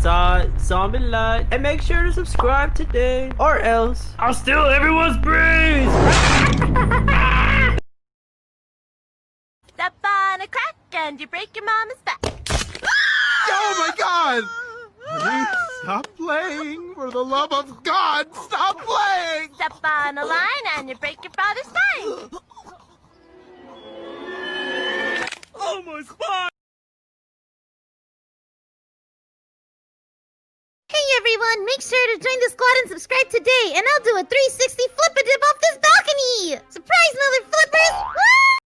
It's zombie light. And make sure to subscribe today, or else I'll steal everyone's brains. Step on a crack and you break your mama's back. Oh my God! Please stop playing! For the love of God, stop playing! Step on a line and you break your father's spine. Oh my spine! Hey everyone, make sure to join the squad and subscribe today, and I'll do a 360 flip-a-dip off this balcony! Surprise, mother flippers! Woo!